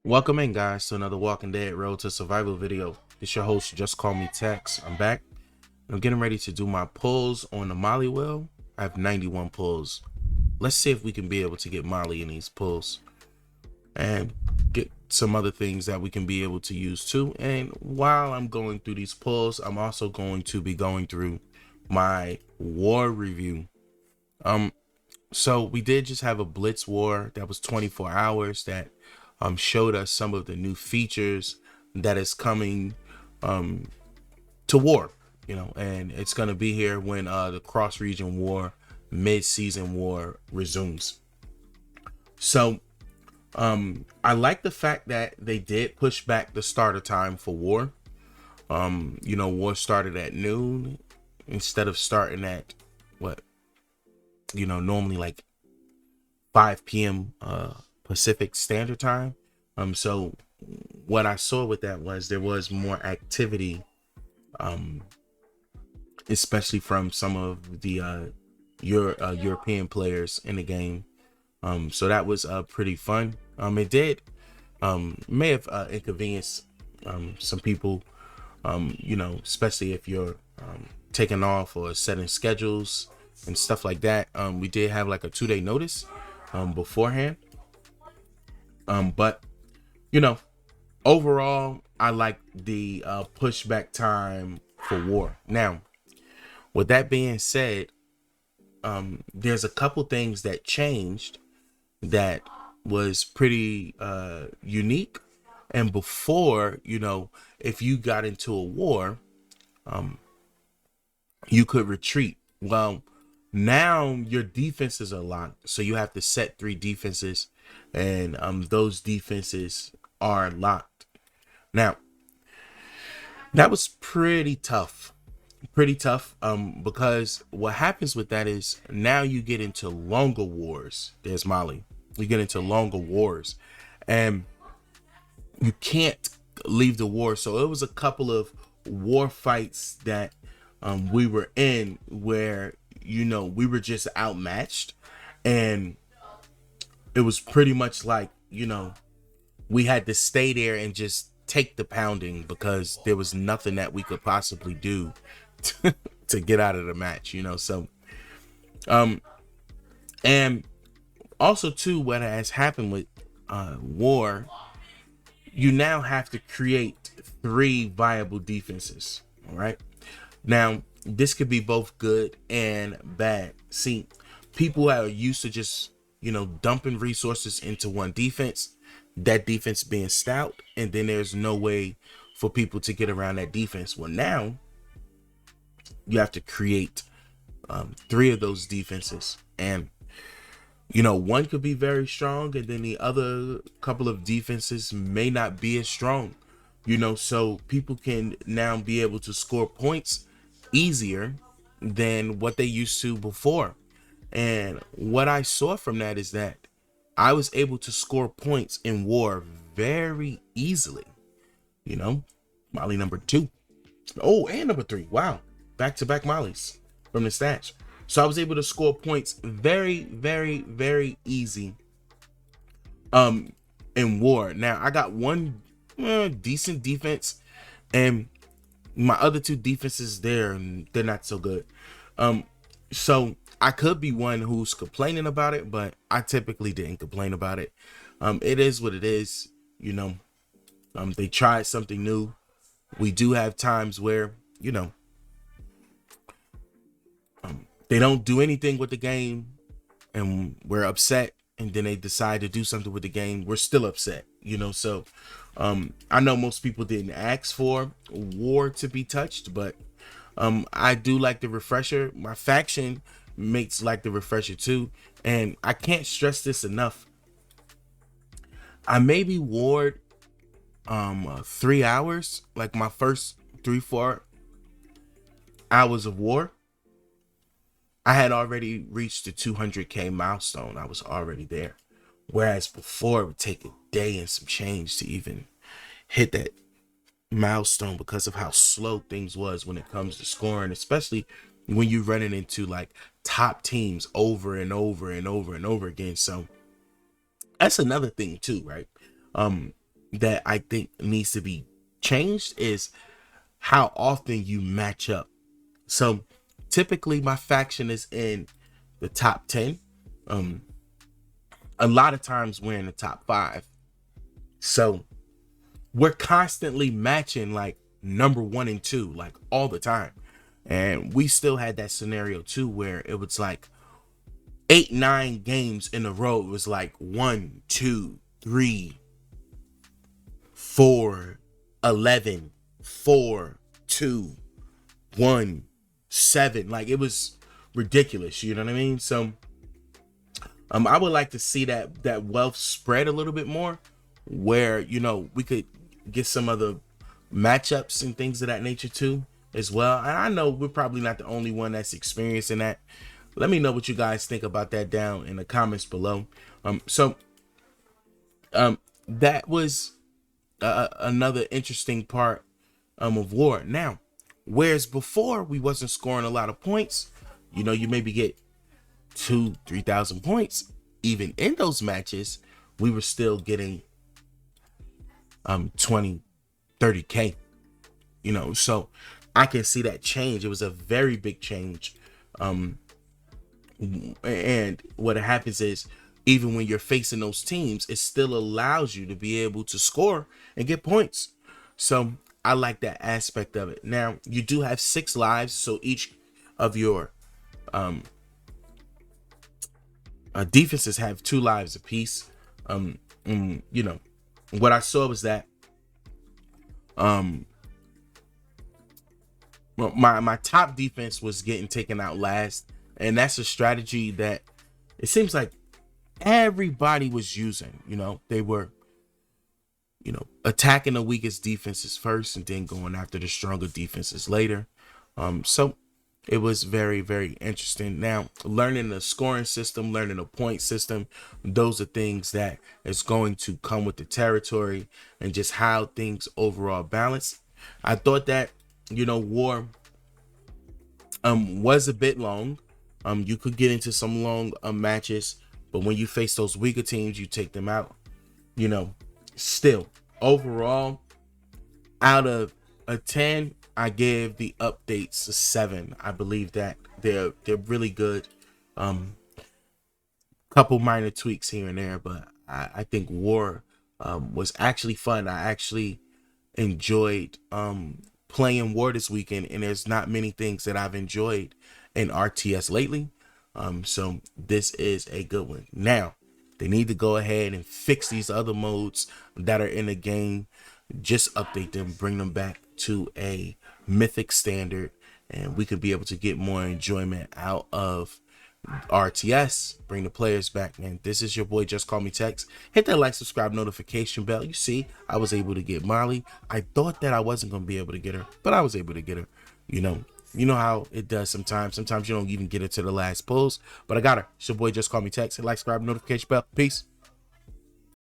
Welcome in, guys, to another Walking Dead Road to Survival video. It's your host, JustCMTexx. I'm back. I'm getting ready to do my pulls on the Molly wheel. I have 91 pulls. Let's see if we can be able to get Molly in these pulls and get some other things that we can be able to use too. And while I'm going through these pulls, I'm also going to be going through my war review. So we did just have a blitz war that was 24 hours that showed us some of the new features that is coming to war, and it's going to be here when the cross-region war, mid-season war resumes. So I like the fact that they did push back the starter time for war. War started at noon instead of starting at normally like 5 p.m. Pacific Standard Time. So what I saw with that was there was more activity, especially from some of the European players in the game. So that was pretty fun. It did may have inconvenienced some people, especially if you're taking off or setting schedules and stuff like that. We did have like a 2-day notice beforehand. But overall, I like the pushback time for war. Now, with that being said, there's a couple things that changed that was pretty unique. And before, if you got into a war, you could retreat. Well, now your defenses are locked, so you have to set 3 defenses, and those defenses are locked. Now, that was pretty tough, because what happens with that is now you get into longer wars. There's Molly. You get into longer wars, and you can't leave the war. So it was a couple of war fights that we were in where we were just outmatched, and it was pretty much like we had to stay there and just take the pounding because there was nothing that we could possibly do to get out of the match. So and also too, what has happened with war, you now have to create 3 viable defenses. All right, now this could be both good and bad. See, people are used to just dumping resources into one defense, that defense being stout, and then there's no way for people to get around that defense. Well, now you have to create 3 of those defenses, and one could be very strong, and then the other couple of defenses may not be as strong. So people can now be able to score points easier than what they used to before. And what I saw from that is that I was able to score points in war very easily. Molly number 2. Oh, and number 3. Wow. Back-to-back Mollies from the stash. So I was able to score points very, very, very easy in war. Now, I got one decent defense, and my other 2 defenses they're not so good. So I could be one who's complaining about it, but I typically didn't complain about it. It is what it is. They tried something new. We do have times where they don't do anything with the game and we're upset, and then they decide to do something with the game, we're still upset. So I know most people didn't ask for war to be touched, but I do like the refresher. My faction mates like the refresher too, and I can't stress this enough. I maybe warred 3 hours, like my first 3-4 hours of war. I had already reached the 200k milestone. I was already there, whereas before it would take a day and some change to even hit that milestone because of how slow things was when it comes to scoring, especially when you're running into like top teams over and over and over and over again. So that's another thing too, right? that I think needs to be changed is how often you match up. So typically my faction is in the top 10. A lot of times we're in the top 5. So we're constantly matching like number 1 and 2, like all the time. And we still had that scenario too, where it was like 8-9 games in a row. It was like 1 2 3 4 11 4 2 1 7. Like it was ridiculous, you know what I mean? So I would like to see that wealth spread a little bit more, where, you know, we could get some other matchups and things of that nature too as well. And I know we're probably not the only one that's experiencing that. Let me know what you guys think about that down in the comments below. That was another interesting part of war. Now, whereas before we wasn't scoring a lot of points, you know, you maybe get 2,000-3,000 points. Even in those matches, we were still getting 20-30K, you know. So I can see that change. It was a very big change. And what happens is, even when you're facing those teams, it still allows you to be able to score and get points. So I like that aspect of it. Now, you do have 6 lives, so each of your defenses have 2 lives apiece. You know, what I saw was that my top defense was getting taken out last, and that's a strategy that it seems like everybody was using. You know, they were, you know, attacking the weakest defenses first and then going after the stronger defenses later. So it was very, very interesting. Now, learning the scoring system, learning the point system, those are things that is going to come with the territory and just how things overall balance. I thought that, you know, war was a bit long. You could get into some long matches, but when you face those weaker teams, you take them out. You know, still overall, out of a 10, I give the updates a 7. I believe that they're really good. Couple minor tweaks here and there, but I think war was actually fun. I actually enjoyed playing war this weekend, and there's not many things that I've enjoyed in RTS lately. So this is a good one. Now, they need to go ahead and fix these other modes that are in the game. Just update them, bring them back to a mythic standard, and we could be able to get more enjoyment out of RTS. Bring the players back, man. This is your boy JustCMTexx. Hit that like, subscribe, notification bell. You see, I was able to get Molly. I thought that I wasn't gonna be able to get her, but I was able to get her. You know how it does sometimes. Sometimes you don't even get it to the last pulls, but I got her. It's your boy JustCMTexx. Hit like, subscribe, notification bell. Peace.